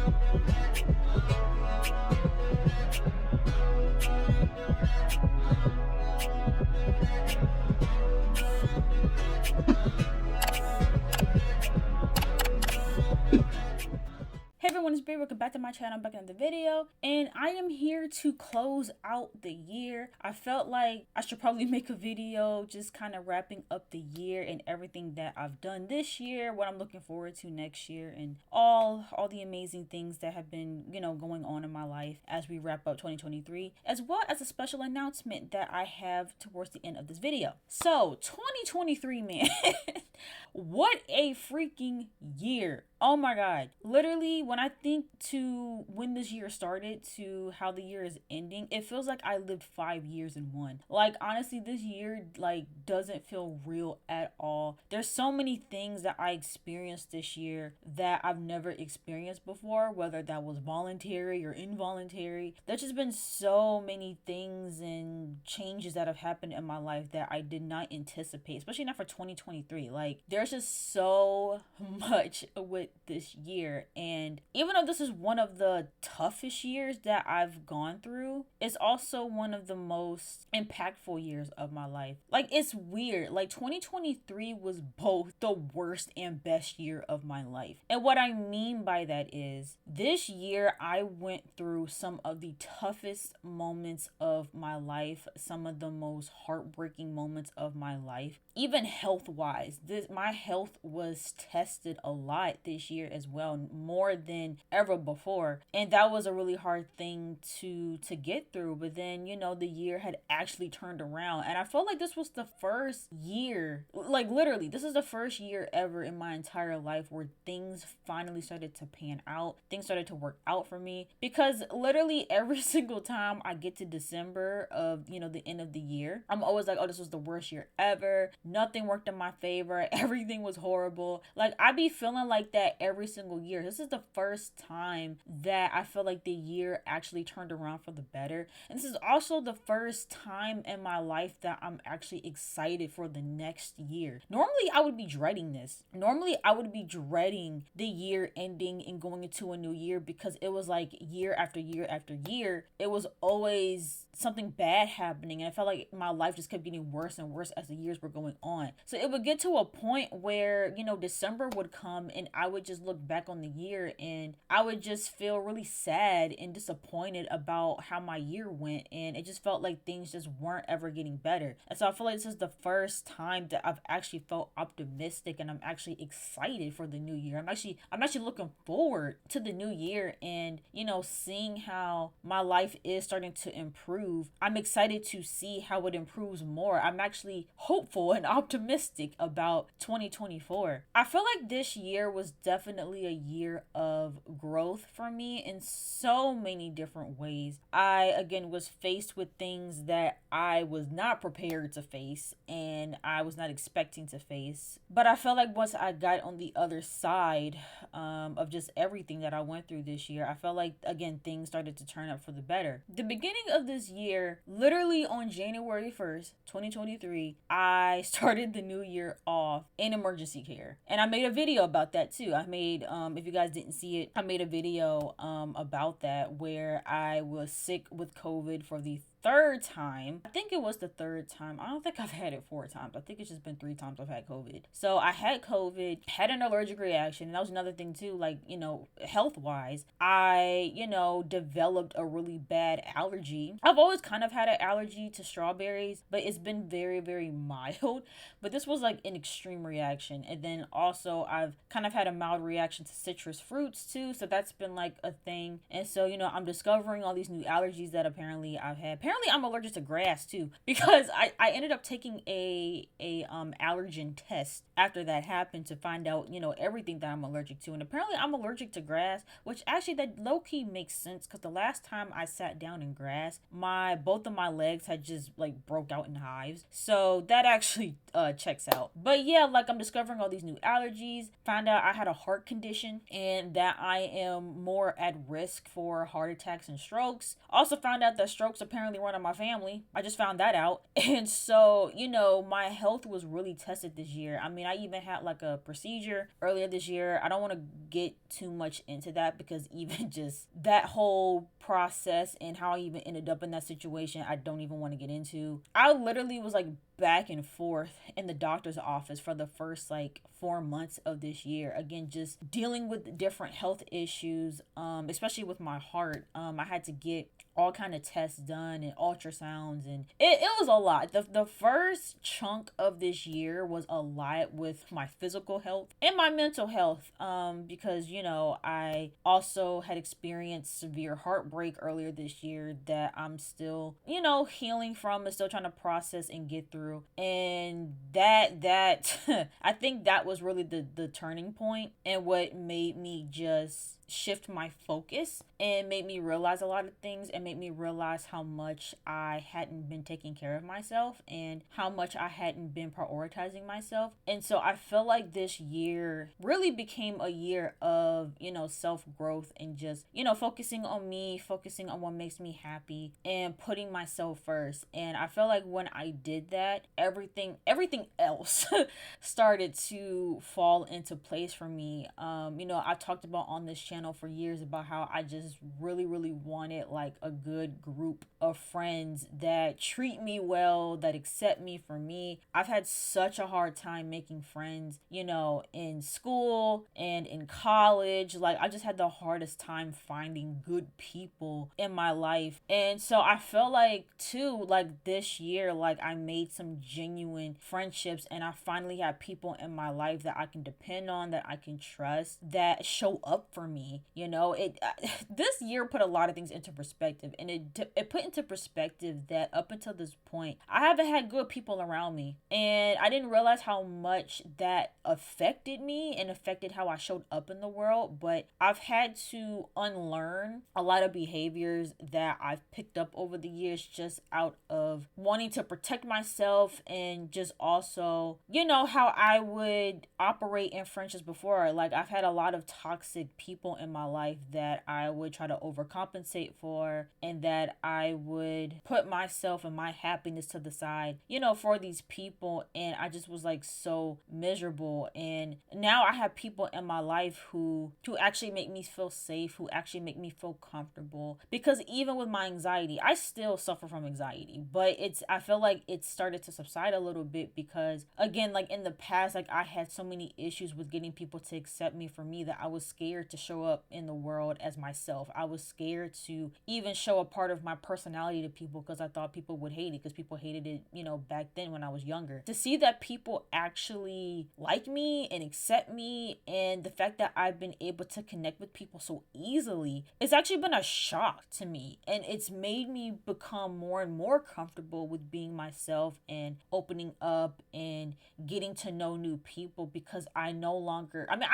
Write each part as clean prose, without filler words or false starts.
Hey everyone, it's Brie. Welcome back to my channel. I'm back in another video, and I am here to close out the year. I felt like I should probably make a video just kind of wrapping up the year and everything that I've done this year, what I'm looking forward to next year, and all the amazing things that have been, going on in my life as we wrap up 2023, as well as a special announcement that I have towards the end of this video. So 2023, man. What a freaking year. Oh my god. Literally, when I think to when this year started to how the year is ending, it feels like I lived 5 years in one. Like, honestly, this year doesn't feel real at all. There's so many things that I experienced this year that I've never experienced before, whether that was voluntary or involuntary. There's just been so many things and changes that have happened in my life that I did not anticipate, especially not for 2023. Like, there's just so much with this year, and even though this is one of the toughest years that I've gone through, it's also one of the most impactful years of my life. Like, it's weird. Like, 2023 was both the worst and best year of my life. And what I mean by that is this year I went through some of the toughest moments of my life, some of the most heartbreaking moments of my life. Even health wise, my health was tested a lot this year as well, more than ever before, and that was a really hard thing to get through. But then, the year had actually turned around, and I felt like this was the first year, like literally this is the first year ever in my entire life where things finally started to pan out, things started to work out for me. Because literally every single time I get to December of the end of the year, I'm always like, oh, this was the worst year ever, nothing worked in my favor, everything was horrible. Like, I be feeling like that every single year. This is the first time that I feel like the year actually turned around for the better. And this is also the first time in my life that I'm actually excited for the next year. Normally, I would be dreading this. Normally, I would be dreading the year ending and going into a new year, because it was like year after year after year, it was always something bad happening. And I felt like my life just kept getting worse and worse as the years were going on. So it would get to a point where, December would come and I would just look back on the year and I would just feel really sad and disappointed about how my year went, and it just felt like things just weren't ever getting better. And so I feel like this is the first time that I've actually felt optimistic and I'm actually excited for the new year. I'm actually looking forward to the new year, and seeing how my life is starting to improve. I'm excited to see how it improves more. I'm actually hopeful and optimistic about 2024. I feel like this year was definitely a year of growth for me in so many different ways. I, again, was faced with things that I was not prepared to face and I was not expecting to face. But I felt like once I got on the other side of just everything that I went through this year, I felt like, again, things started to turn up for the better. The beginning of this year, literally on January 1st, 2023, I started the new year off in emergency care. And I made a video about that too. I made, if you guys didn't see it, I made a video about that, where I was sick with COVID for the third time. I think it was the third time. I don't think I've had it 4 times. I think it's just been 3 times I've had COVID. So I had COVID, had an allergic reaction, and that was another thing too, like, health wise, I, developed a really bad allergy. I've always kind of had an allergy to strawberries, but it's been very, very mild. But this was like an extreme reaction. And then also I've kind of had a mild reaction to citrus fruits too. So that's been like a thing. And so, I'm discovering all these new allergies that apparently I've had. Apparently I'm allergic to grass too, because I ended up taking a allergen test after that happened to find out, everything that I'm allergic to. And apparently I'm allergic to grass, which actually that low-key makes sense, because the last time I sat down in grass, both of my legs had just like broke out in hives. So that actually checks out. But yeah, like, I'm discovering all these new allergies. Found out I had a heart condition and that I am more at risk for heart attacks and strokes. Also found out that strokes apparently run in my family. I just found that out. And so, you know, my health was really tested this year. I mean, I even had like a procedure earlier this year. I don't want to get too much into that because even just that whole process and how I even ended up in that situation, I don't even want to get into. I literally was like back and forth in the doctor's office for the first like 4 months of this year. Again, just dealing with different health issues, especially with my heart. I had to get all kind of tests done and ultrasounds, and it was a lot. The first chunk of this year was a lot with my physical health and my mental health, because you know I also had experienced severe heartbreak earlier this year that I'm still, you know, healing from and still trying to process and get through. And that I think that was really the turning point and what made me just shift my focus and made me realize a lot of things and made me realize how much I hadn't been taking care of myself and how much I hadn't been prioritizing myself. And so I feel like this year really became a year of, you know, self-growth and just, you know, focusing on me, focusing on what makes me happy and putting myself first. And I feel like when I did that, everything else started to fall into place for me. You know, I talked about on this channel for years about how I just really wanted like a good group of friends that treat me well, that accept me for me. I've had such a hard time making friends, you know, in school and in college. Like I just had the hardest time finding good people in my life. And so I feel like too, like this year, like I made some genuine friendships and I finally have people in my life that I can depend on, that I can trust, that show up for me. You know, this year put a lot of things into perspective, and it put into perspective that up until this point I haven't had good people around me, and I didn't realize how much that affected me and affected how I showed up in the world. But I've had to unlearn a lot of behaviors that I've picked up over the years just out of wanting to protect myself, and just also, you know, how I would operate in friendships before. Like I've had a lot of toxic people in my life that I would try to overcompensate for, and that I would put myself and my happiness to the side, you know, for these people. And I just was like so miserable. And now I have people in my life who actually make me feel safe, who actually make me feel comfortable. Because even with my anxiety, I still suffer from anxiety, but I feel like it started to subside a little bit because again, like in the past, like I had so many issues with getting people to accept me for me that I was scared to show up in the world as myself. I was scared to even show a part of my personality to people because I thought people would hate it, because people hated it, you know, back then when I was younger. To see that people actually like me and accept me, and the fact that I've been able to connect with people so easily, it's actually been a shock to me. And it's made me become more and more comfortable with being myself and opening up and getting to know new people, because I no longer, I mean,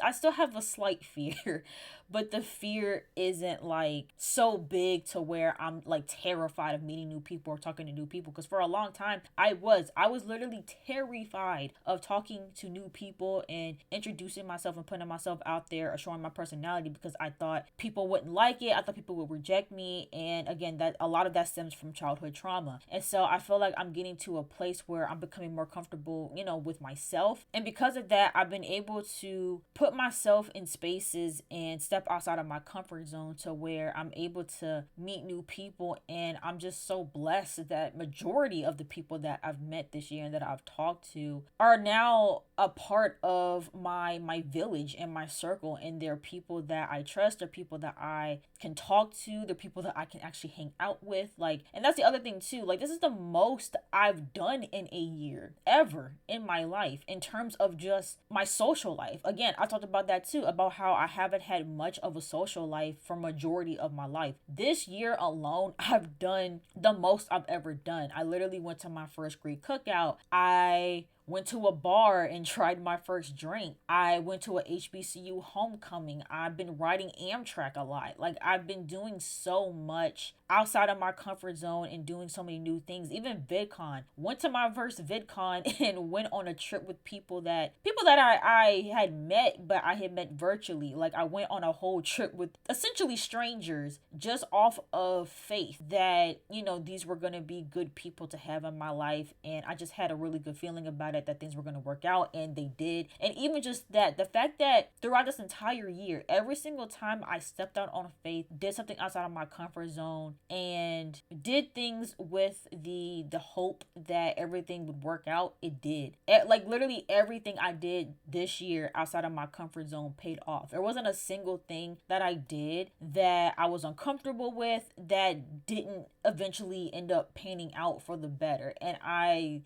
I still have a slight fear, but the fear isn't like so big to where I'm like terrified of meeting new people or talking to new people. Because for a long time I was literally terrified of talking to new people and introducing myself and putting myself out there or showing my personality, because I thought people wouldn't like it. I thought people would reject me. And again, that a lot of that stems from childhood trauma. And so I feel like I'm getting to a place where I'm becoming more comfortable, you know, with myself. And because of that, I've been able to put myself in spaces and step outside of my comfort zone to where I'm able to meet new people. And I'm just so blessed that majority of the people that I've met this year and that I've talked to are now a part of my village and my circle, and they're people that I trust, they're people that I can talk to, they're people that I can actually hang out with. Like, and that's the other thing too, like this is the most I've done in a year ever in my life in terms of just my social life. Again, I talked about that too, about how I haven't had much of a social life for majority of my life. This year alone, I've done the most I've ever done. I literally went to my first grade cookout. I went to a bar and tried my first drink. I went to a HBCU homecoming. I've been riding Amtrak a lot. Like, I've been doing so much outside of my comfort zone and doing so many new things. Even VidCon. Went to my first VidCon and went on a trip with people that I had met, but I had met virtually. Like, I went on a whole trip with essentially strangers just off of faith that, these were going to be good people to have in my life. And I just had a really good feeling about it, that things were going to work out, and they did. And even just that, the fact that throughout this entire year, every single time I stepped out on faith, did something outside of my comfort zone, and did things with the hope that everything would work out, it did. Like, literally everything I did this year outside of my comfort zone paid off. There wasn't a single thing that I did that I was uncomfortable with that didn't eventually end up panning out for the better. And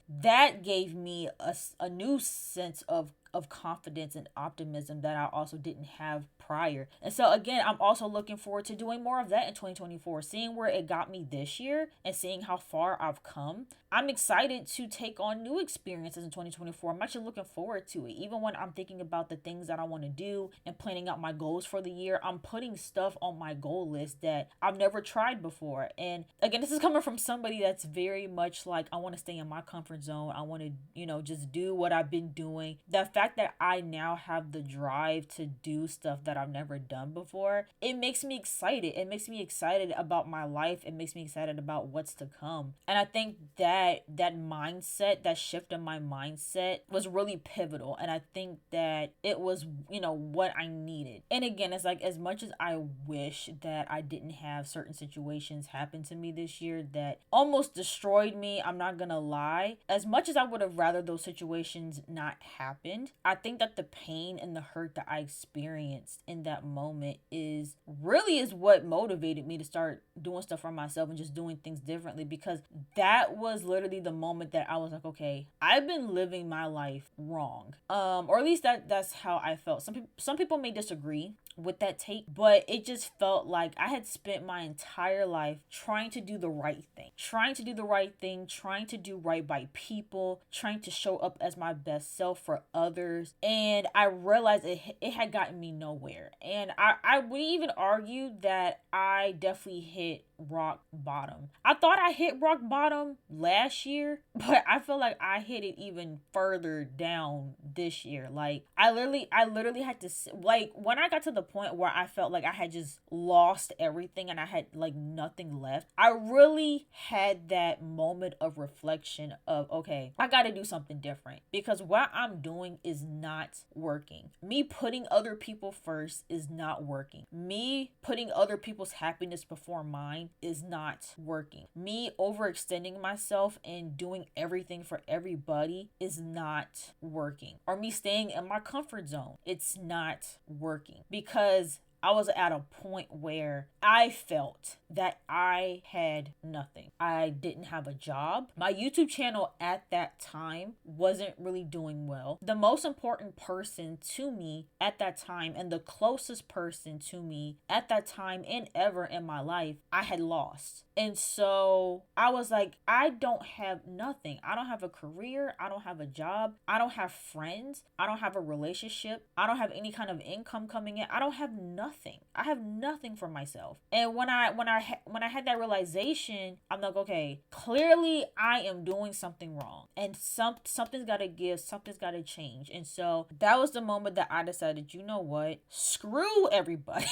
that gave me a new sense of confidence and optimism that I also didn't have prior. And so again, I'm also looking forward to doing more of that in 2024, seeing where it got me this year and seeing how far I've come. I'm excited to take on new experiences in 2024. I'm actually looking forward to it. Even when I'm thinking about the things that I want to do and planning out my goals for the year, I'm putting stuff on my goal list that I've never tried before. And again, this is coming from somebody that's very much like, I want to stay in my comfort zone. I want to, just do what I've been doing. The fact that I now have the drive to do stuff that I've never done before, it makes me excited. It makes me excited about my life. It makes me excited about what's to come. And I think that mindset, that shift in my mindset was really pivotal. And I think that it was, what I needed. And again, it's like, as much as I wish that I didn't have certain situations happen to me this year that almost destroyed me, I'm not gonna lie, as much as I would have rather those situations not happened, I think that the pain and the hurt that I experienced in that moment is what motivated me to start doing stuff for myself and just doing things differently, because that was literally the moment that I was like, okay, I've been living my life wrong. Or at least that's how I felt. Some people may disagree with that take, but it just felt like I had spent my entire life trying to do the right thing, trying to do right by people, trying to show up as my best self for others. And I realized it had gotten me nowhere. And I would even argue that I definitely hit rock bottom. I thought I hit rock bottom last year, but I feel like I hit it even further down this year. Like, I literally had to, like, when I got to the point where I felt like I had just lost everything and I had like nothing left, I really had that moment of reflection of, okay, I got to do something different, because what I'm doing is not working. Me putting other people first is not working. Me putting other people's happiness before mine is not working. Me overextending myself and doing everything for everybody is not working. Or me staying in my comfort zone, it's not working, because I was at a point where I felt that I had nothing. I didn't have a job. My YouTube channel at that time wasn't really doing well. The most important person to me at that time, and the closest person to me at that time and ever in my life, I had lost. And so I was like, I don't have nothing. I don't have a career. I don't have a job. I don't have friends. I don't have a relationship. I don't have any kind of income coming in. I don't have nothing. I have nothing for myself. And when I had that realization, I'm like, okay, clearly I am doing something wrong, and something's got to give, something's got to change. And so that was the moment that I decided, you know what? Screw everybody.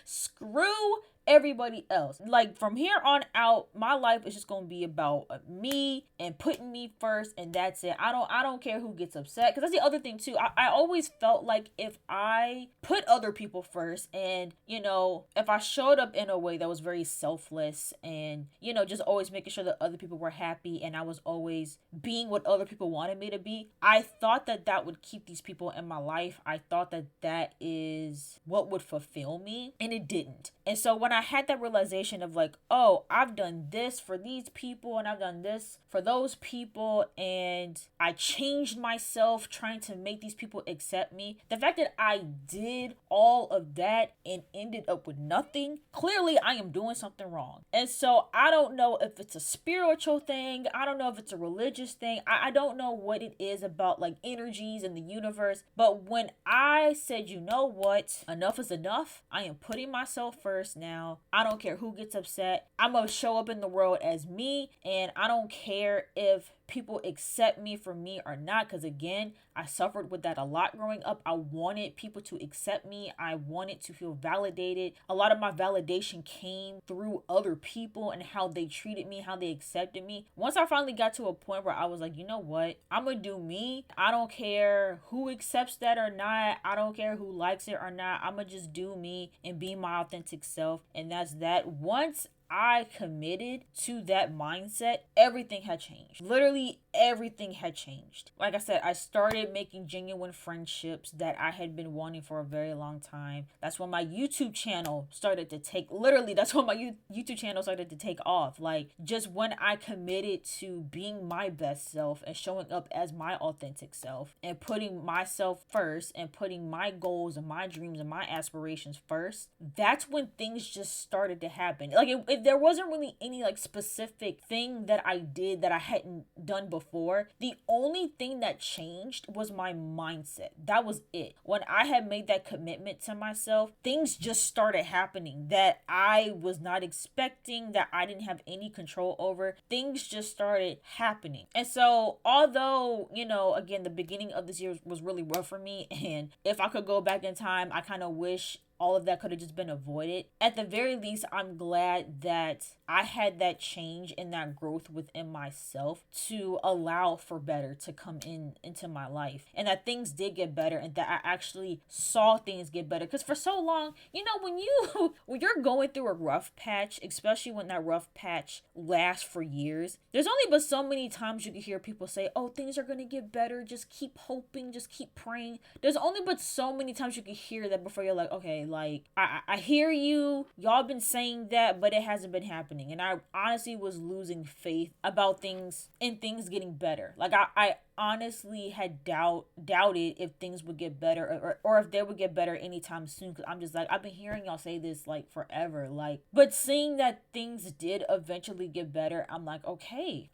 Screw everybody else. Like, from here on out, my life is just gonna be about me and putting me first, and that's it. I don't care who gets upset, because that's the other thing too. I always felt like if I put other people first, and if I showed up in a way that was very selfless, and just always making sure that other people were happy, and I was always being what other people wanted me to be, I thought that would keep these people in my life. I thought that is what would fulfill me, and it didn't. And so when I had that realization of like, oh, I've done this for these people and I've done this for those people, and I changed myself trying to make these people accept me. The fact that I did all of that and ended up with nothing, clearly I am doing something wrong. And so I don't know if it's a spiritual thing. I don't know if it's a religious thing. I don't know what it is about like energies in the universe. But when I said, you know what, enough is enough, I am putting myself first now. I don't care who gets upset. I'm going to show up in the world as me, and I don't care if people accept me for me or not, because again, I suffered with that a lot growing up. I wanted people to accept me. I wanted to feel validated. A lot of my validation came through other people and how they treated me, how they accepted me. Once I finally got to a point where I was like, you know what, I'm gonna do me. I don't care who accepts that or not. I don't care who likes it or not. I'm gonna just do me and be my authentic self, and that's that. Once I committed to that mindset, everything had changed. Literally everything had changed. Like I said, I started making genuine friendships that I had been wanting for a very long time. That's when my YouTube channel started to take, literally, that's when my YouTube channel started to take off. Like, just when I committed to being my best self and showing up as my authentic self and putting myself first and putting my goals and my dreams and my aspirations first, that's when things just started to happen. Like, there wasn't really any like specific thing that I did that I hadn't done before. The only thing that changed was my mindset. That was it. When I had made that commitment to myself, things just started happening that I was not expecting, that I didn't have any control over. Things just started happening. And so, although, you know, again, the beginning of this year was really rough for me, and if I could go back in time, I kind of wish all of that could have just been avoided. At the very least, I'm glad that I had that change and that growth within myself to allow for better to come into my life, and that things did get better, and that I actually saw things get better. Because for so long, you know, when you're going through a rough patch, especially when that rough patch lasts for years, there's only but so many times you can hear people say, oh, things are gonna get better, just keep hoping, just keep praying. There's only but so many times you can hear that before you're like, okay, like, I hear you, y'all been saying that, but it hasn't been happening. And I honestly was losing faith about things getting better. Like, I honestly had doubted if things would get better, or if they would get better anytime soon, because I'm just like, I've been hearing y'all say this like forever, like, but seeing that things did eventually get better, I'm like, okay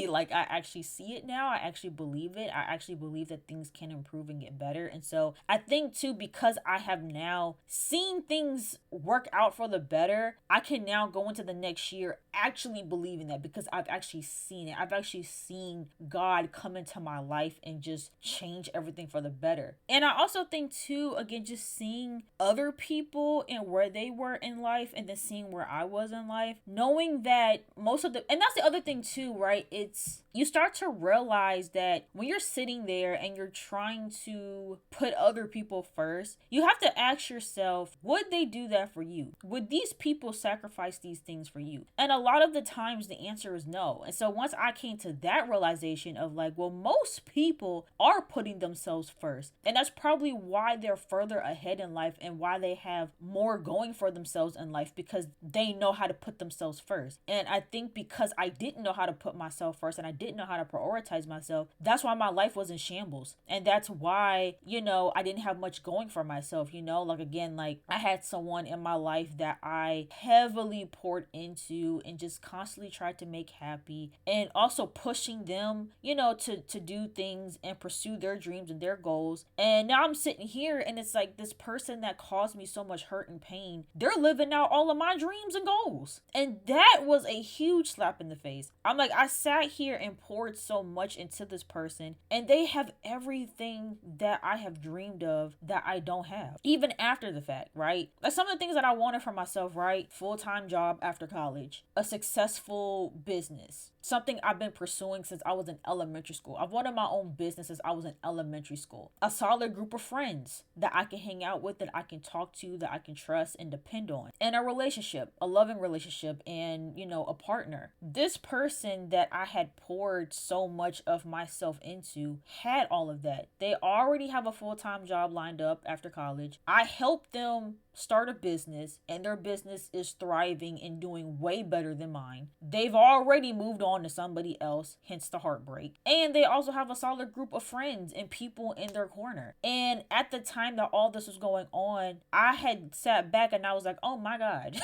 like, I actually see it now. I actually believe it. I actually believe that things can improve and get better. And so I think too, because I have now seen things work out for the better, I can now go into the next year actually believing that, because I've actually seen it. I've actually seen God come into my life and just change everything for the better. And I also think too, again, just seeing other people and where they were in life, and then seeing where I was in life, knowing that and that's the other thing too, right? It's, you start to realize that when you're sitting there and you're trying to put other people first, you have to ask yourself, would they do that for you? Would these people sacrifice these things for you? And a lot of the times the answer is no. And so once I came to that realization of like, well, most people are putting themselves first, and that's probably why they're further ahead in life and why they have more going for themselves in life, because they know how to put themselves first. And I think because I didn't know how to put myself first, and I didn't know how to prioritize myself, that's why my life was in shambles. And that's why, you know, I didn't have much going for myself, you know, like, again, like, I had someone in my life that I heavily poured into and just constantly tried to make happy, and also pushing them, you know, to do things and pursue their dreams and their goals. And now I'm sitting here and it's like, this person that caused me so much hurt and pain, they're living out all of my dreams and goals. And that was a huge slap in the face. I'm like, I sat here and poured so much into this person, and they have everything that I have dreamed of that I don't have, even after the fact, right? Like, some of the things that I wanted for myself, right? Full-time job after college, a successful business, something I've been pursuing since I was in elementary school. I've wanted my own business since I was in elementary school. A solid group of friends that I can hang out with, that I can talk to, that I can trust and depend on. And a relationship, a loving relationship, and, you know, a partner. This person that I had poured poured so much of myself into had all of that. They already have a full-time job lined up after college. I helped them start a business, and their business is thriving and doing way better than mine. They've already moved on to somebody else, hence the heartbreak. And they also have a solid group of friends and people in their corner. And at the time that all this was going on, I had sat back and I was like, oh my God.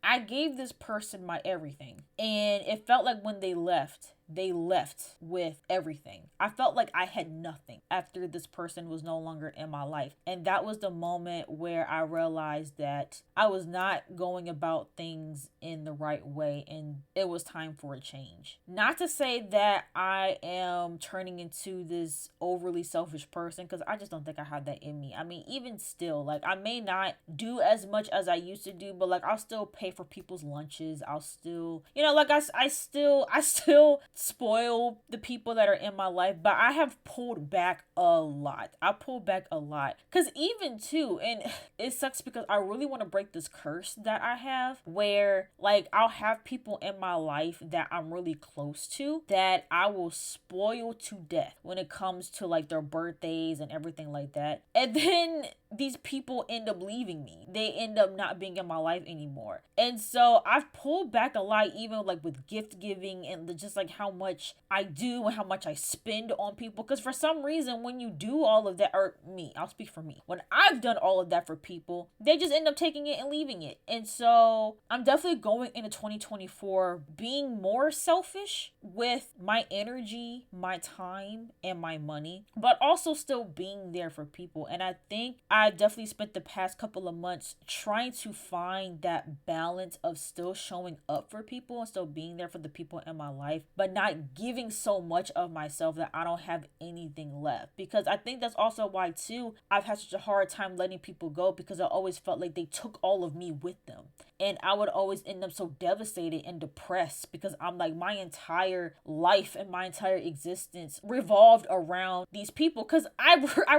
I gave this person my everything. And it felt like when they left with everything. I felt like I had nothing after this person was no longer in my life. And that was the moment where I realized that I was not going about things in the right way and it was time for a change. Not to say that I am turning into this overly selfish person, because I just don't think I have that in me. I mean, even still, like, I may not do as much as I used to do, but like, I'll still pay for people's lunches. I'll still, like, I still spoil the people that are in my life, but I have pulled back a lot. Because even too, and it sucks because I really want to break this curse that I have where, like, I'll have people in my life that I'm really close to that I will spoil to death when it comes to like their birthdays and everything like that. And then these people end up leaving me. They end up not being in my life anymore. And so I've pulled back a lot, even like with gift giving and just like how much I do and how much I spend on people. Because for some reason, when you do all of that, or me, I'll speak for me, when I've done all of that for people, they just end up taking it and leaving it. And so I'm definitely going into 2024 being more selfish with my energy, my time, and my money, but also still being there for people. And I think I definitely spent the past couple of months trying to find that balance of still showing up for people and still being there for the people in my life, but not giving so much of myself that I don't have anything left. Because I think that's also why too I've had such a hard time letting people go, because I always felt like they took all of me with them. And I would always end up so devastated and depressed because I'm like, my entire life and my entire existence revolved around these people. Because I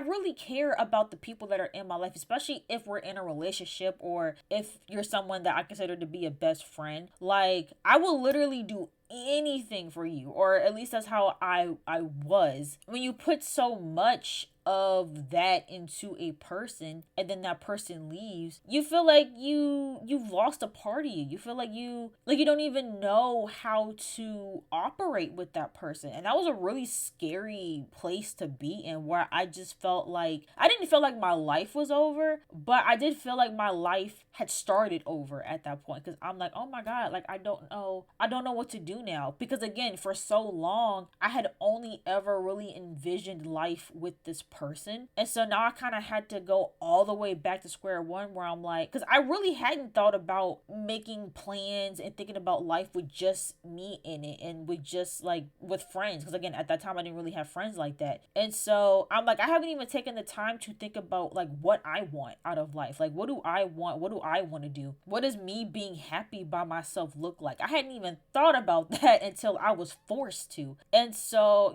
really care about the people that are in my life, especially if we're in a relationship or if you're someone that I consider to be a best friend. Like, I will literally do anything for you, or at least that's how I was. When you put so much of that into a person and then that person leaves, you feel like you've lost a part of you. You feel like you don't even know how to operate with that person. And that was a really scary place to be in, where I just felt like I didn't feel like my life was over, but I did feel like my life had started over at that point, because I'm like, oh my God, like I don't know what to do now. Because again, for so long I had only ever really envisioned life with this person, and so now I kind of had to go all the way back to square one, where I'm like, because I really hadn't thought about making plans and thinking about life with just me in it and with just like with friends, because again, at that time I didn't really have friends like that. And so I'm like, I haven't even taken the time to think about like what I want out of life. Like, what do I want? What do I want to do? What does me being happy by myself look like? I hadn't even thought about that until I was forced to. And so,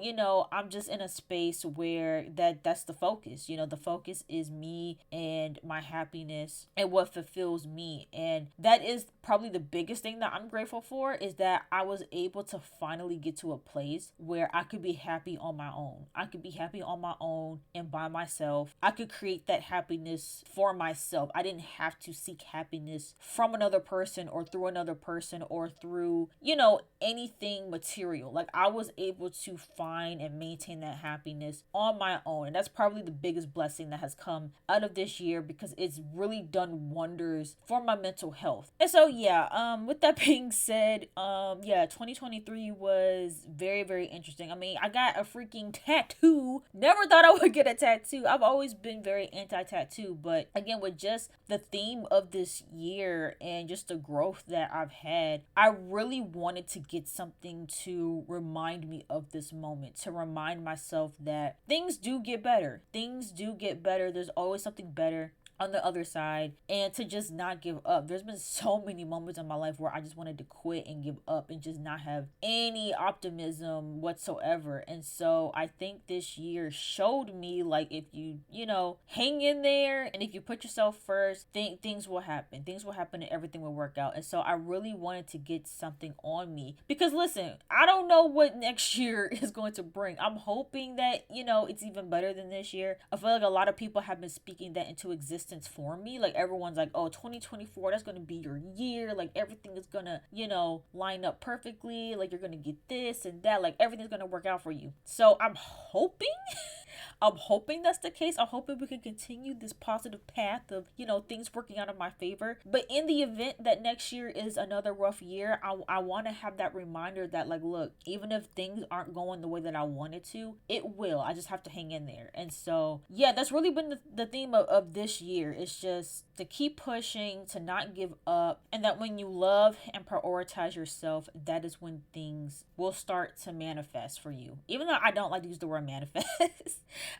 I'm just in a space where that's the focus. The focus is me and my happiness and what fulfills me. And that is probably the biggest thing that I'm grateful for, is that I was able to finally get to a place where I could be happy on my own. I could be happy on my own and by myself. I could create that happiness for myself. I didn't have to seek happiness from another person or through another person or through, anything material. Like, I was able to find and maintain that happiness on my own. And that's probably the biggest blessing that has come out of this year, because it's really done wonders for my mental health. And so, with that being said, 2023 was very, very interesting. I mean, I got a freaking tattoo. Never thought I would get a tattoo. I've always been very anti-tattoo, but again, with just the theme of this year and just the growth that I've had, I really wanted to get something to remind me of this moment, to remind myself that things do get better. Things do get better. There's always something better. on the other side and to just not give up. There's been so many moments in my life where I just wanted to quit and give up and just not have any optimism whatsoever. And so I think this year showed me, like, if you know, hang in there and if you put yourself first, things will happen. Things will happen and everything will work out. And so I really wanted to get something on me because listen, I don't know what next year is going to bring. I'm hoping that, you know, it's even better than this year. I feel like a lot of people have been speaking that into existence for me. Like everyone's like, oh, 2024, that's going to be your year. Like everything is going to, you know, line up perfectly. Like you're going to get this and that. Like everything's going to work out for you. So I'm hoping I'm hoping that's the case. I'm hoping we can continue this positive path of, you know, things working out in my favor. But in the event that next year is another rough year, I want to have that reminder that, like, look, even if things aren't going the way that I wanted to, it will. I just have to hang in there. And so, yeah, that's really been the theme of this year. It's just to keep pushing, to not give up, and that when you love and prioritize yourself, that is when things will start to manifest for you. Even though I don't like to use the word manifest,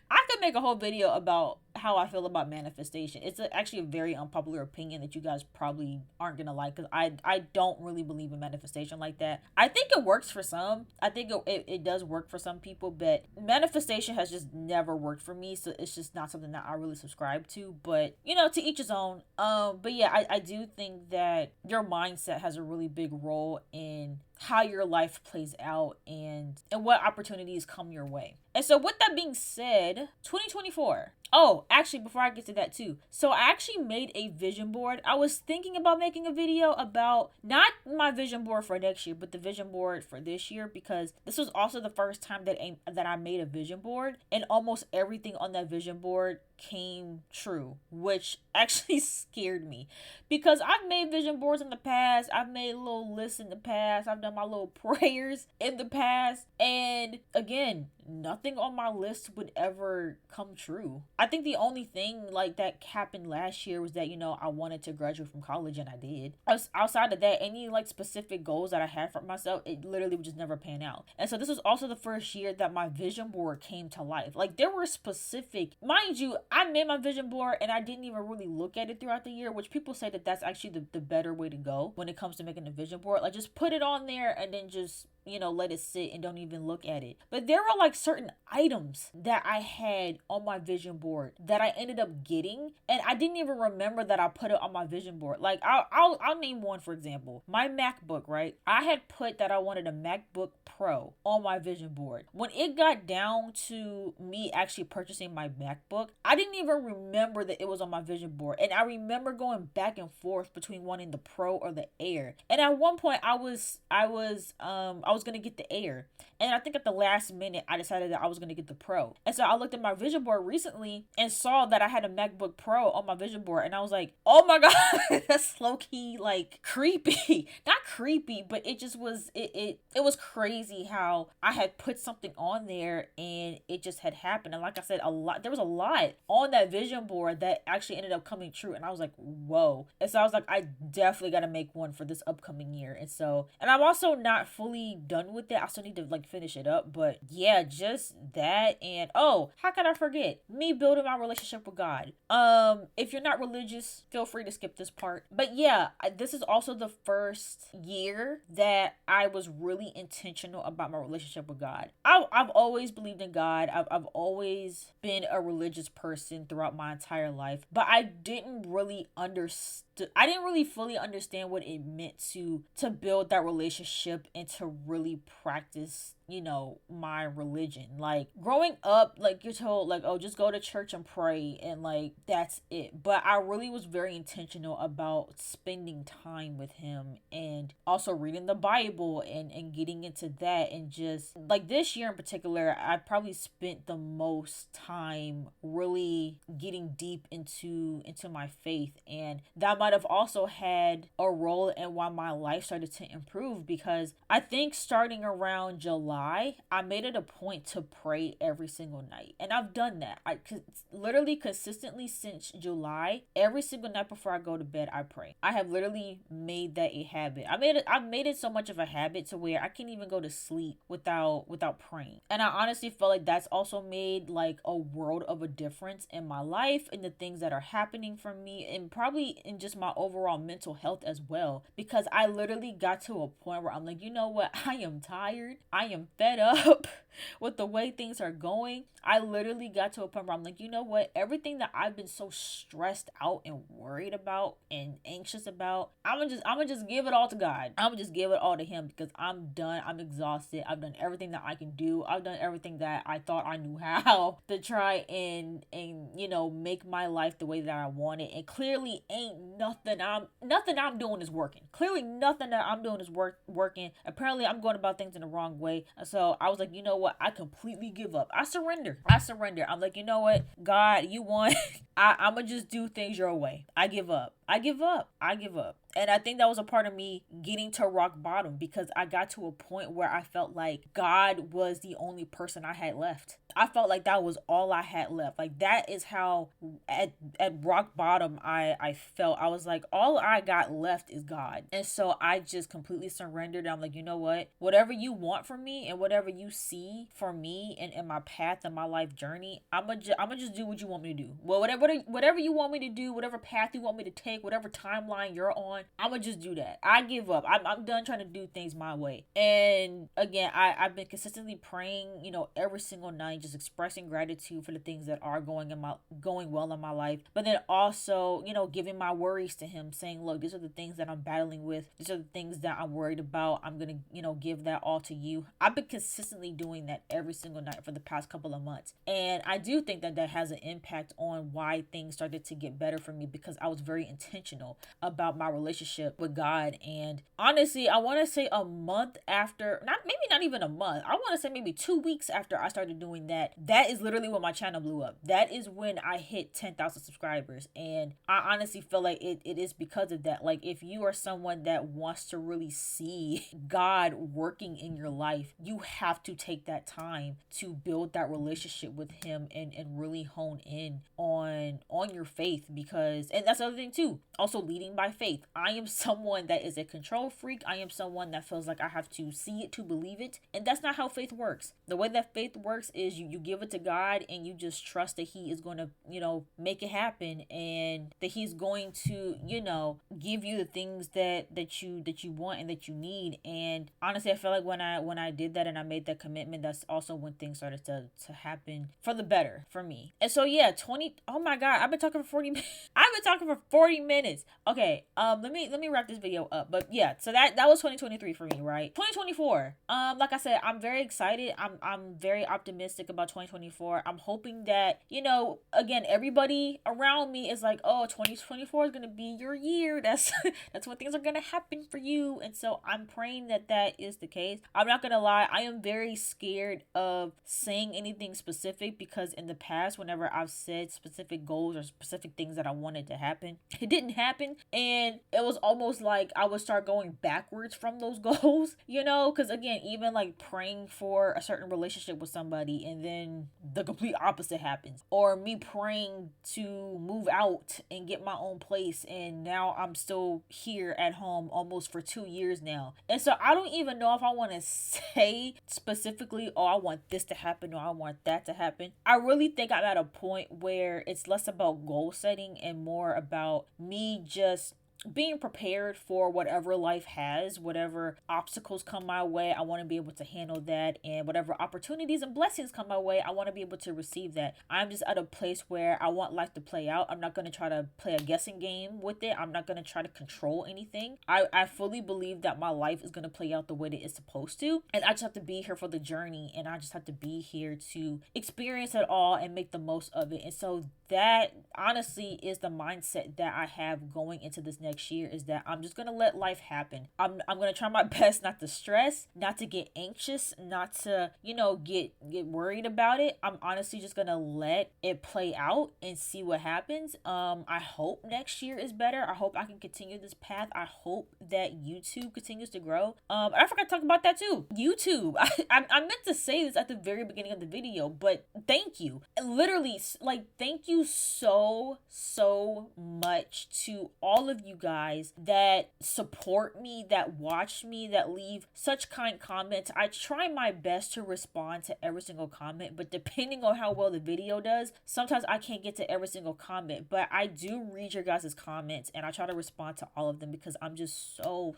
I could make a whole video about how I feel about manifestation. It's actually a very unpopular opinion that you guys probably aren't gonna like because I don't really believe in manifestation like that. I think it works for some. I think it does work for some people, but manifestation has just never worked for me, so it's just not something that I really subscribe to. But you know, to each his own. But yeah, I do think that your mindset has a really big role in how your life plays out and what opportunities come your way. And so with that being said, 2024. Oh, actually, before I get to that too. So I actually made a vision board. I was thinking about making a video about not my vision board for next year, but the vision board for this year, because this was also the first time that I made a vision board, and almost everything on that vision board came true, which actually scared me because I've made vision boards in the past. I've made little lists in the past. I've done my little prayers in the past, and again, nothing on my list would ever come true. I think the only thing like that happened last year was that, you know, I wanted to graduate from college and I did. Outside of that, any like specific goals that I had for myself, it literally would just never pan out. And so this was also the first year that my vision board came to life. Like there were specific, mind you, I made my vision board and I didn't even really look at it throughout the year, which people say that that's actually the better way to go when it comes to making a vision board. Like just put it on there and then just, you know, let it sit and don't even look at it. But there were like certain items that I had on my vision board that I ended up getting, and I didn't even remember that I put it on my vision board. Like I'll name one, for example, my MacBook, right? I had put that I wanted a MacBook Pro on my vision board. When it got down to me actually purchasing my MacBook, I didn't even remember that it was on my vision board. And I remember going back and forth between wanting the Pro or the Air. And at one point I was gonna get the Air, and I think at the last minute I decided that I was gonna get the Pro. And so I looked at my vision board recently and saw that I had a MacBook Pro on my vision board, and I was like, oh my god, that's low key like creepy. Not creepy, but it just was it was crazy how I had put something on there and it just had happened. And like I said, there was a lot on that vision board that actually ended up coming true, and I was like, whoa. And so I was like, I definitely gotta make one for this upcoming year. And I'm also not fully done with it. I still need to like finish it up, but yeah, just that. And oh, how could I forget me building my relationship with God? If you're not religious, feel free to skip this part. But yeah, this is also the first year that I was really intentional about my relationship with God. I've always believed in God. I've always been a religious person throughout my entire life, but I didn't really fully understand what it meant to build that relationship and to really practice, you know, my religion. Like growing up, like you're told like, oh, just go to church and pray and like that's it. But I really was very intentional about spending time with him and also reading the Bible and getting into that. And just like this year in particular, I probably spent the most time really getting deep into my faith, and that might have also had a role in why my life started to improve, because I think starting around July July, I made it a point to pray every single night. And I've done that. Literally consistently since July, every single night before I go to bed, I pray. I have literally made that a habit. I've made it so much of a habit to where I can't even go to sleep without praying. And I honestly feel like that's also made like a world of a difference in my life and the things that are happening for me, and probably in just my overall mental health as well, because I literally got to a point where I'm like, you know what, I am tired, I am fed up with the way things are going. I literally got to a point where I'm like, you know what, everything that I've been so stressed out and worried about and anxious about, I'm gonna just give it all to God. I'm gonna just give it all to him, because I'm done. I'm exhausted. I've done everything that I can do. I've done everything that I thought I knew how to try and make my life the way that I want it. And clearly ain't nothing I'm doing is working. Clearly nothing that I'm doing is working. Apparently I'm going about things in the wrong way. So I was like, you know what? I completely give up. I surrender. I'm like, you know what? God, you won. I'm gonna just do things your way. I give up. And I think that was a part of me getting to rock bottom, because I got to a point where I felt like God was the only person I had left. I felt like that was all I had left. Like, that is how at rock bottom I felt. I was like, all I got left is God. And so I just completely surrendered. I'm like, you know what? Whatever you want from me and whatever you see for me and in my path and my life journey, I'm gonna just do what you want me to do. Well, whatever you want me to do, whatever path you want me to take, whatever timeline you're on, I'm gonna just do that. I give up. I'm done trying to do things my way. And again, I've been consistently praying, every single night, just expressing gratitude for the things that are going well in my life. But then also, giving my worries to him, saying, look, these are the things that I'm battling with. These are the things that I'm worried about. I'm gonna, give that all to you. I've been consistently doing that every single night for the past couple of months. And I do think that that has an impact on why things started to get better for me, because I was very intentional about my relationship with God. And honestly, I want to say a month after, not even a month, I want to say maybe 2 weeks after I started doing that, that is literally when my channel blew up. That is when I hit 10,000 subscribers. And I honestly feel like it is because of that. Like, if you are someone that wants to really see God working in your life, you have to take that time to build that relationship with him and really hone in on your faith. Because, and that's the other thing too, also leading by faith. I am someone that is a control freak. I am someone that feels like I have to see it to believe it. And that's not how faith works. The way that faith works is you give it to God and you just trust that he is going to, make it happen, and that he's going to, give you the things that you want and that you need. And honestly, I feel like when I did that and I made that commitment, that's also when things started to happen for the better for me. And so yeah, oh my God, I've been talking for 40 minutes. I've been talking for 40 minutes. Okay, let me wrap this video up. But yeah, so that was 2023 for me, right? 2024. Like I said, I'm very excited. I'm very optimistic about 2024. I'm hoping that, again, everybody around me is like, oh, 2024 is gonna be your year. That's when things are gonna happen for you. And so I'm praying that is the case. I'm not gonna lie, I am very scared of saying anything specific, because in the past, whenever I've said specific goals or specific things that I wanted to happen, it didn't happen. And it was almost like I would start going backwards from those goals, because again, even like praying for a certain relationship with somebody and then the complete opposite happens, or me praying to move out and get my own place, and now I'm still here at home almost for 2 years now. And so I don't even know if I want to say specifically, oh, I want this to happen or I want that to happen. I really think I'm at a point where it's less about goal setting and more about me just being prepared for whatever life has, whatever obstacles come my way. I want to be able to handle that, and whatever opportunities and blessings come my way, I want to be able to receive that. I'm just at a place where I want life to play out. I'm not going to try to play a guessing game with it. I'm not going to try to control anything. I fully believe that my life is going to play out the way that it's supposed to, and I just have to be here for the journey, and I just have to be here to experience it all and make the most of it. And so that honestly is the mindset that I have going into this next next year is that I'm just gonna let life happen. I'm gonna try my best not to stress, not to get anxious, not to, get worried about it. I'm honestly just gonna let it play out and see what happens. I hope next year is better. I hope I can continue this path. I hope that YouTube continues to grow. I forgot to talk about that too. YouTube. I meant to say this at the very beginning of the video, but thank you. Literally, like, thank you so much to all of you guys that support me, that watch me, that leave such kind comments. I try my best to respond to every single comment, but depending on how well the video does, sometimes I can't get to every single comment, but I do read your guys' comments and I try to respond to all of them because I'm just so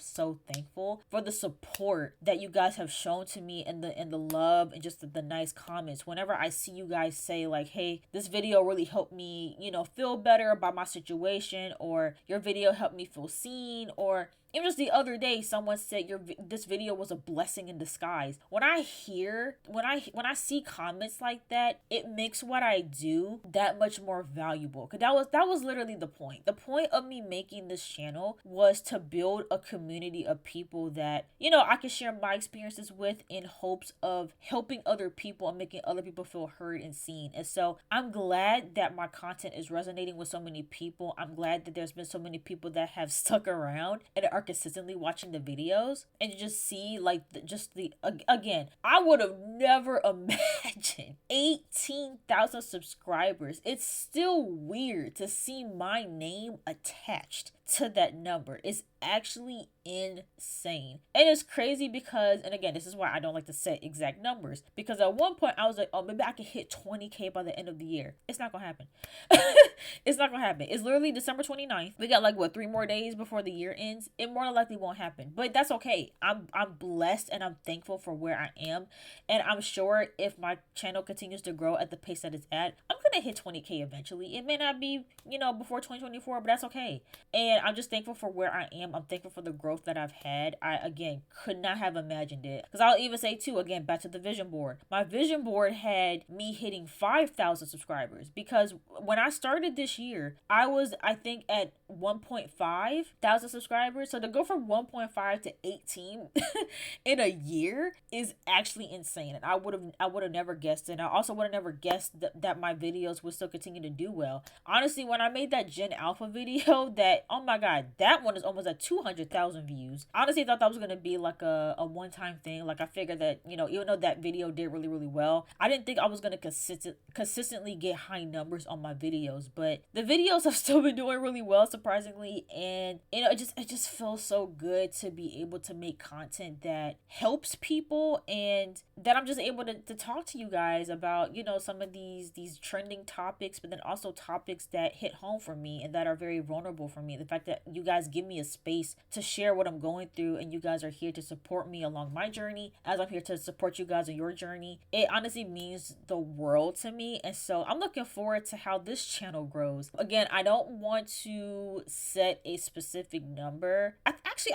thankful for the support that you guys have shown to me and the love and just the nice comments. Whenever I see you guys say like, hey, this video really helped me, feel better about my situation, or your video helped me feel seen, or even just the other day someone said this video was a blessing in disguise. When I see comments like that, it makes what I do that much more valuable. Cause that was literally the point. The point of me making this channel was to build a community of people that, I can share my experiences with in hopes of helping other people and making other people feel heard and seen. And so I'm glad that my content is resonating with so many people. I'm glad that there's been so many people that have stuck around and are consistently watching the videos, and you just see like again, I would have never imagined 18,000 subscribers. It's still weird to see my name attached to that number. It's actually insane. And it's crazy because, and again, this is why I don't like to set exact numbers, because at one point I was like, oh, maybe I can hit 20K by the end of the year. It's not gonna happen. It's not gonna happen. It's literally December 29th. We got like 3 more days before the year ends. It more than likely won't happen, but that's okay. I'm blessed and I'm thankful for where I am, and I'm sure if my channel continues to grow at the pace that it's at, I'm gonna hit 20K eventually. It may not be, before 2024, but that's okay. And I'm just thankful for where I am. I'm thankful for the growth that I've had. I, again, could not have imagined it. Because I'll even say, too, again, back to the vision board. My vision board had me hitting 5,000 subscribers. Because when I started this year, I was, I think, at 1.5 thousand subscribers. So to go from 1.5 to 18 in a year is actually insane. And I would have never guessed it. And I also would have never guessed that my videos would still continue to do well. Honestly, when I made that Gen Alpha video that, oh my god, that one is almost at 200,000 views. I honestly thought that was going to be like a one-time thing. Like, I figured that, even though that video did really well, I didn't think I was going to consistently get high numbers on my videos. But the videos have still been doing really well, surprisingly. And, it just feels so good to be able to make content that helps people, and that I'm just able to talk to you guys about, some of these trending topics, but then also topics that hit home for me and that are very vulnerable for me. The fact that you guys give me a space to share what I'm going through, and you guys are here to support me along my journey as I'm here to support you guys on your journey, it honestly means the world to me. And so I'm looking forward to how this channel grows. Again, I don't want to set a specific number.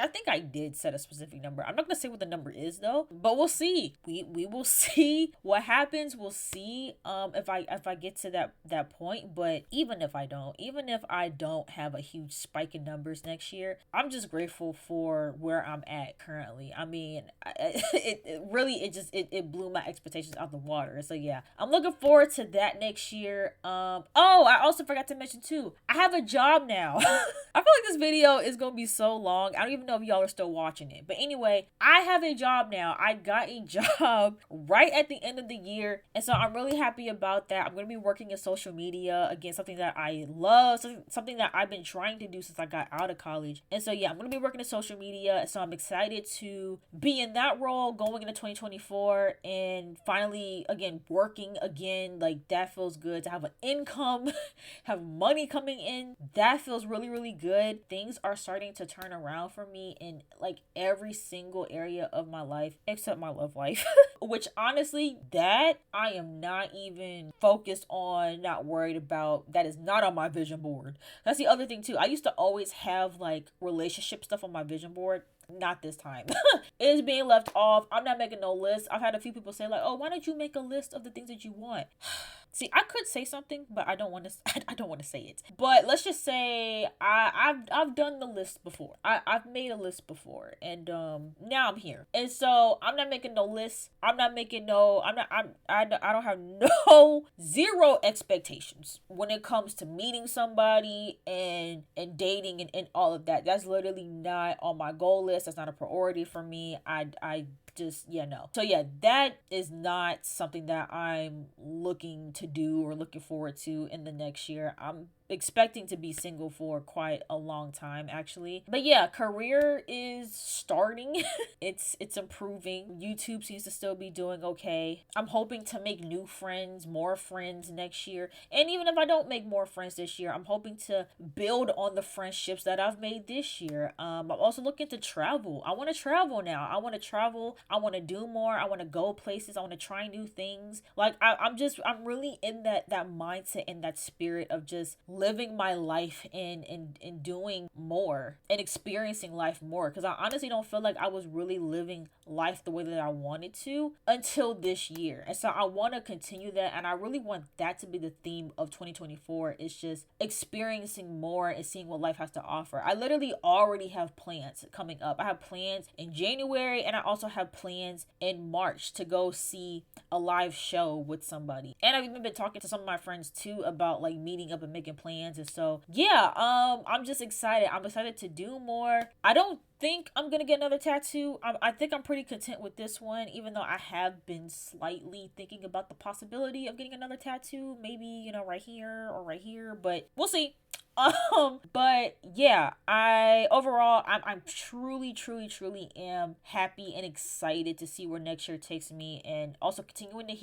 I think I did set a specific number. I'm not gonna say what the number is though, but we'll see. We will see what happens. We'll see if I get to that point. But even if I don't have a huge spike in numbers next year, I'm just grateful for where I'm at currently. I mean, it really blew my expectations out the water. So yeah, I'm looking forward to that next year. Oh, I also forgot to mention too, I have a job now. I feel like this video is gonna be so long. I don't even know if y'all are still watching it. But anyway, I have a job now. I got a job right at the end of the year, and so I'm really happy about that. I'm gonna be working in social media again, something that I love, something that I've been trying to do since I got out of college. And so yeah, I'm gonna be working in social media, so I'm excited to be in that role going into 2024 and finally again working again. Like, that feels good to have an income, have money coming in. That feels really good. Things are starting to turn around for me in like every single area of my life except my love life. Which honestly, that I am not even focused on, not worried about. That is not on my vision board. That's the other thing too. I used to always have like relationship stuff on my vision board. Not this time. It is being left off. I'm not making no list. I've had a few people say like, oh, why don't you make a list of the things that you want? See, I could say something, but I don't want to. I don't want to say it. But let's just say I've done the list before. I've made a list before, and now I'm here. And so I'm not making no list. I'm not making no. I don't have no zero expectations when it comes to meeting somebody and dating and all of that. That's literally not on my goal list. That's not a priority for me. I just, yeah, no. So yeah, that is not something that I'm looking to do or looking forward to in the next year. I'm expecting to be single for quite a long time, actually. But yeah, career is starting. it's improving. YouTube seems to still be doing okay. I'm hoping to make new friends, more friends next year. And even if I don't make more friends this year, I'm hoping to build on the friendships that I've made this year. I'm also looking to travel. I want to travel now. I want to travel. I want to do more. I want to go places. I want to try new things. Like I'm really in that mindset and that spirit of just living my life and doing more and experiencing life more, because I honestly don't feel like I was really living life the way that I wanted to until this year. And so I want to continue that, and I really want that to be the theme of 2024. It's just experiencing more and seeing what life has to offer. I literally already have plans coming up. I have plans in January, and I also have plans in March to go see a live show with somebody. And I've even been talking to some of my friends too about like meeting up and making plans. And so yeah, I'm just excited. I'm excited to do more. I don't think I'm gonna get another tattoo. I think I'm pretty content with this one, even though I have been slightly thinking about the possibility of getting another tattoo, maybe, right here or right here, but we'll see. But yeah, I'm truly am happy and excited to see where next year takes me, and also continuing to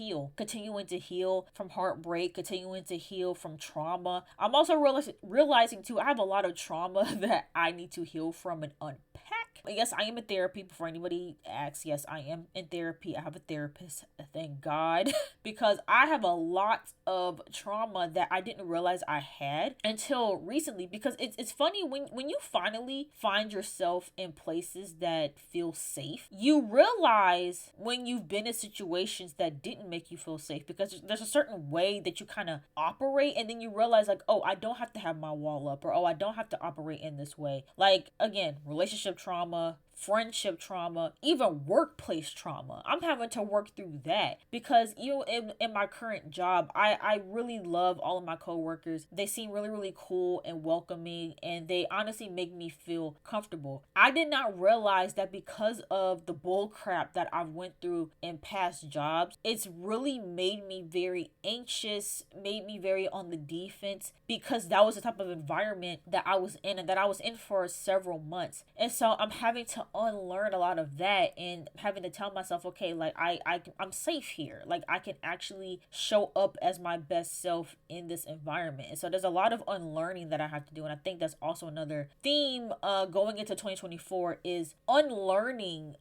heal from heartbreak, continuing to heal from trauma. I'm also realizing too, I have a lot of trauma that I need to heal from and unpack. Yes, I am in therapy. Before anybody asks, yes, I am in therapy. I have a therapist, thank God, because I have a lot of trauma that I didn't realize I had until recently. Because it's funny when you finally find yourself in places that feel safe, you realize when you've been in situations that didn't make you feel safe, because there's a certain way that you kind of operate, and then you realize like, oh, I don't have to have my wall up, or oh, I don't have to operate in this way. Like, again, relationship trauma, friendship trauma, even workplace trauma. I'm having to work through that because in my current job, I really love all of my coworkers. They seem really cool and welcoming, and they honestly make me feel comfortable. I did not realize that because of the bull crap that I went through in past jobs, it's really made me very anxious, made me very on the defense, because that was the type of environment that I was in and that I was in for several months. And so I'm having to unlearn a lot of that and having to tell myself, okay, like I'm safe here. Like I can actually show up as my best self in this environment. And so there's a lot of unlearning that I have to do. And I think that's also another theme going into 2024 is unlearning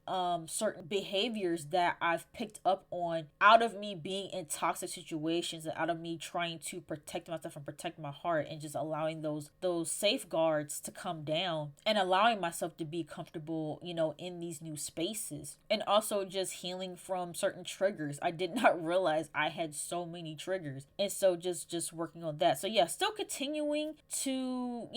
certain behaviors that I've picked up on out of me being in toxic situations and out of me trying to protect myself and protect my heart, and just allowing those safeguards to come down and allowing myself to be comfortable, in these new spaces. And also just healing from certain triggers. I did not realize I had so many triggers. And so just working on that. So yeah, still continuing to,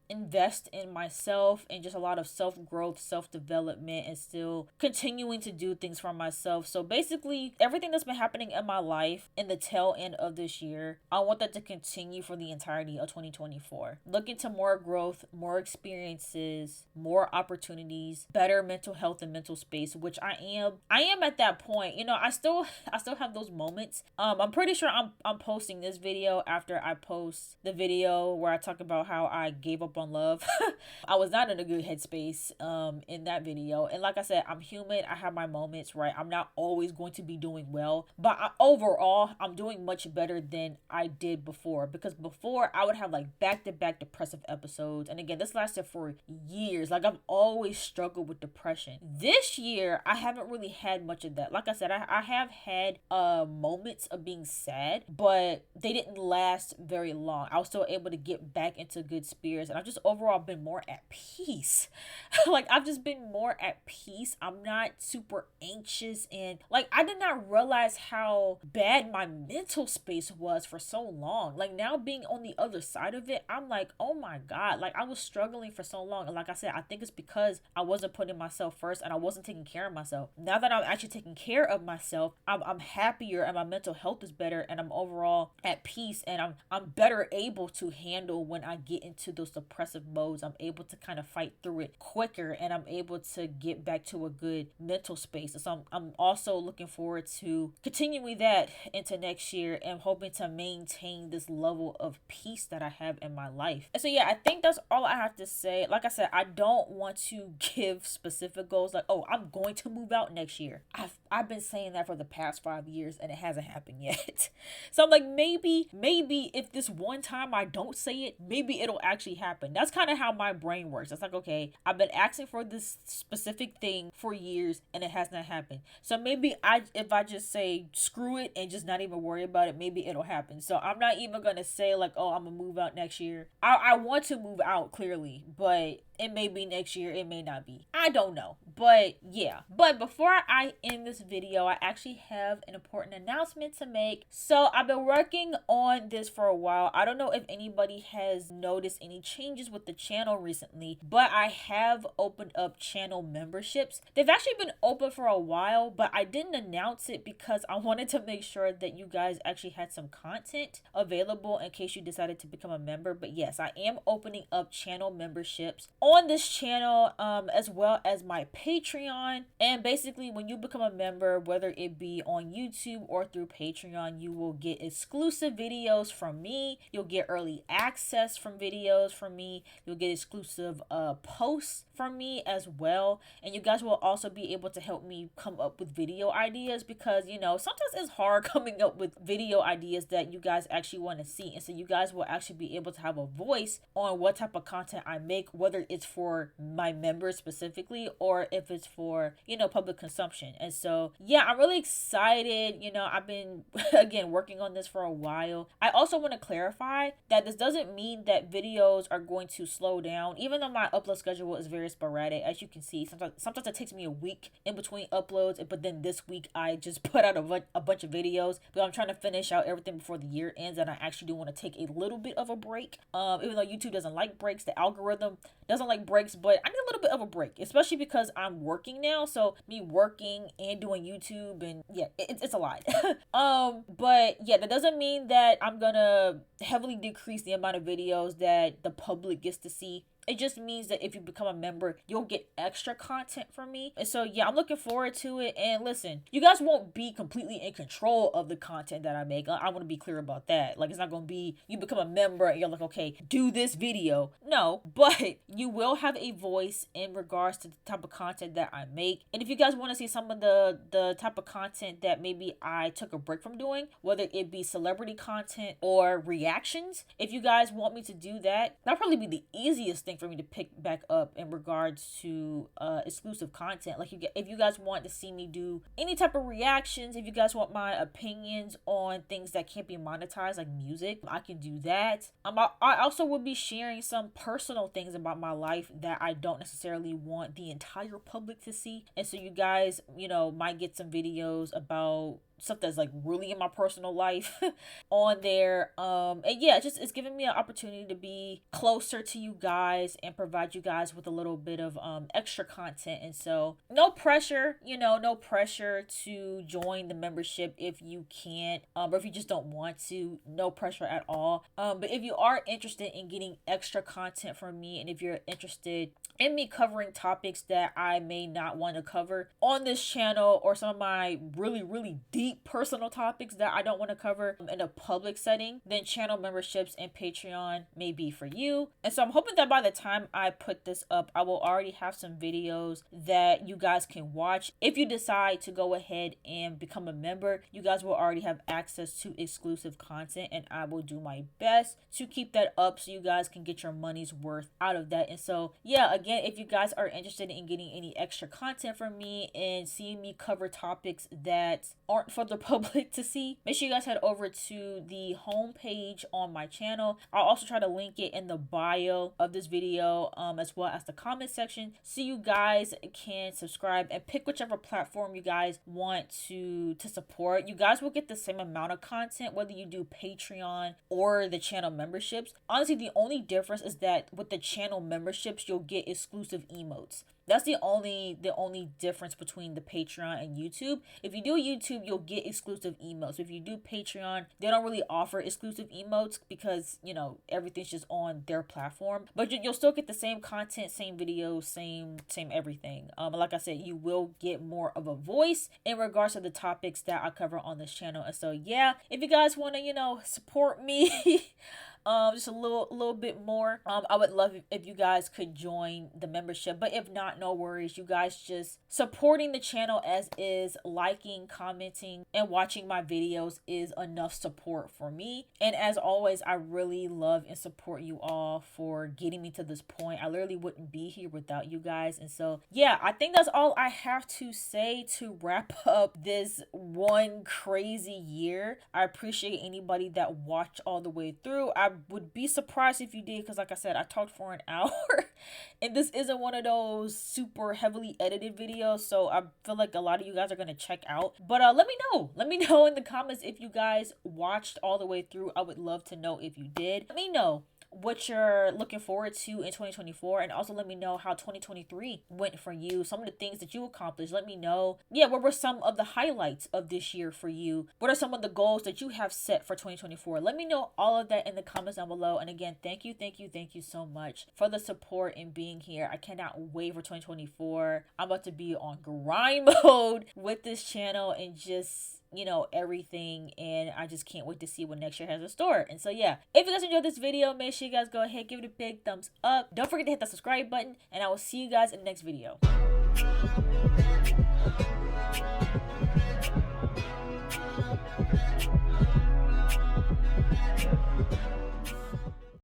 invest in myself and just a lot of self-growth, self-development, and still continuing to do things for myself. So basically, everything that's been happening in my life in the tail end of this year, I want that to continue for the entirety of 2024. Looking to more growth, more experiences, more opportunities, better mental health and mental space, which I am at that point. I still have those moments. I'm pretty sure I'm posting this video after I post the video where I talk about how I gave up on love. I was not in a good headspace in that video. And like I said, I'm human. I have my moments, right? I'm not always going to be doing well, but overall, I'm doing much better than I did before, because before I would have like back-to-back depressive episodes. And again, this lasted for years. Like I've always struggled struggle with depression. This year, I haven't really had much of that. Like I said, I have had moments of being sad, but they didn't last very long. I was still able to get back into good spirits, and I've just overall been more at peace. Like, I've just been more at peace. I'm not super anxious, and like, I did not realize how bad my mental space was for so long. Like, now being on the other side of it, I'm like, oh my God, like, I was struggling for so long. And like I said, I think it's because I wasn't putting myself first and I wasn't taking care of myself. Now that I'm actually taking care of myself, I'm happier and my mental health is better, and I'm overall at peace, and I'm better able to handle when I get into those depressive modes. I'm able to kind of fight through it quicker, and I'm able to get back to a good mental space. And so I'm also looking forward to continuing that into next year and hoping to maintain this level of peace that I have in my life. And so yeah, I think that's all I have to say. Like I said, I don't want to give specific goals like, oh, I'm going to move out next year. I've been saying that for the past 5 years and it hasn't happened yet. So I'm like, maybe if this one time I don't say it, maybe it'll actually happen. That's kind of how my brain works. It's like, okay, I've been asking for this specific thing for years and it has not happened. So maybe if I just say screw it and just not even worry about it, maybe it'll happen. So I'm not even gonna say like, oh, I'm gonna move out next year. I want to move out clearly, but it may be next year, it may not be. I don't know. But yeah. But before I end this video, I actually have an important announcement to make. So I've been working on this for a while. I don't know if anybody has noticed any changes with the channel recently, but I have opened up channel memberships. They've actually been open for a while, but I didn't announce it because I wanted to make sure that you guys actually had some content available in case you decided to become a member. But yes, I am opening up channel memberships on this channel, as well as my Patreon. And basically, when you become a member, whether it be on YouTube or through Patreon, you will get exclusive videos from me. You'll get early access from videos from me. You'll get exclusive posts from me as well. And you guys will also be able to help me come up with video ideas, because you know, sometimes it's hard coming up with video ideas that you guys actually want to see. And so you guys will actually be able to have a voice on what type of content I make, whether it's for my members specifically or if it's for, you know, public consumption. And so yeah, I'm really excited. You know, I've been again working on this for a while. I also want to clarify that this doesn't mean that videos are going to slow down, even though my upload schedule is very sporadic. As you can see, sometimes it takes me a week in between uploads, but then this week I just put out a bunch of videos. But I'm trying to finish out everything before the year ends, and I actually do want to take a little bit of a break. Even though YouTube doesn't like breaks, the algorithm doesn't like breaks, but I need a little bit of a break, especially because I'm working now. So me working and doing YouTube, and yeah, it's a lot. But yeah, that doesn't mean that I'm gonna heavily decrease the amount of videos that the public gets to see. It just means that if you become a member, you'll get extra content from me. And so, yeah, I'm looking forward to it. And listen, you guys won't be completely in control of the content that I make. I want to be clear about that. Like, it's not going to be you become a member and you're like, okay, do this video. No, but you will have a voice in regards to the type of content that I make. And if you guys want to see some of the type of content that maybe I took a break from doing, whether it be celebrity content or reactions, if you guys want me to do that, that'll probably be the easiest thing for me to pick back up in regards to exclusive content. Like, if you guys want to see me do any type of reactions, if you guys want my opinions on things that can't be monetized, like music, I can do that. I also will be sharing some personal things about my life that I don't necessarily want the entire public to see. And so you guys, you know, might get some videos about stuff that's like really in my personal life on there. And yeah, it's giving me an opportunity to be closer to you guys and provide you guys with a little bit of extra content. And so no pressure, you know, no pressure to join the membership if you can't, or if you just don't want to. No pressure at all. But if you are interested in getting extra content from me, and if you're interested in me covering topics that I may not want to cover on this channel, or some of my really deep deep personal topics that I don't want to cover in a public setting, then channel memberships and Patreon may be for you. And so I'm hoping that by the time I put this up, I will already have some videos that you guys can watch. If you decide to go ahead and become a member, you guys will already have access to exclusive content, and I will do my best to keep that up so you guys can get your money's worth out of that. And so yeah, again, if you guys are interested in getting any extra content from me and seeing me cover topics that aren't for the public to see, make sure you guys head over to the home page on my channel. I'll also try to link it in the bio of this video, as well as the comment section, so you guys can subscribe and pick whichever platform you guys want to support. You guys will get the same amount of content whether you do Patreon or the channel memberships. Honestly, the only difference is that with the channel memberships, you'll get exclusive emotes. That's the only difference between the Patreon and YouTube. If you do YouTube, you'll get exclusive emotes. If you do Patreon, they don't really offer exclusive emotes because, you know, everything's just on their platform. But you'll still get the same content, same videos, same everything. Like I said, you will get more of a voice in regards to the topics that I cover on this channel. And so yeah, if you guys want to, you know, support me just a little bit more, I would love if you guys could join the membership. But if not, no worries. You guys just supporting the channel as is, liking, commenting, and watching my videos is enough support for me. And as always, I really love and support you all for getting me to this point. I literally wouldn't be here without you guys. And so yeah, I think that's all I have to say to wrap up this one crazy year. I appreciate anybody that watched all the way through. I would be surprised if you did, because like I said, I talked for an hour and this isn't one of those super heavily edited videos, so I feel like a lot of you guys are gonna check out. But let me know in the comments if you guys watched all the way through. I would love to know if you did. Let me know what you're looking forward to in 2024, and also let me know how 2023 went for you, some of the things that you accomplished. Let me know, yeah, what were some of the highlights of this year for you? What are some of the goals that you have set for 2024? Let me know all of that in the comments down below. And again, thank you so much for the support and being here. I cannot wait for 2024. I'm about to be on grind mode with this channel and just, you know, everything, and I just can't wait to see what next year has in store. And so yeah, if you guys enjoyed this video, make sure you guys go ahead, give it a big thumbs up. Don't forget to hit the subscribe button, and I will see you guys in the next video.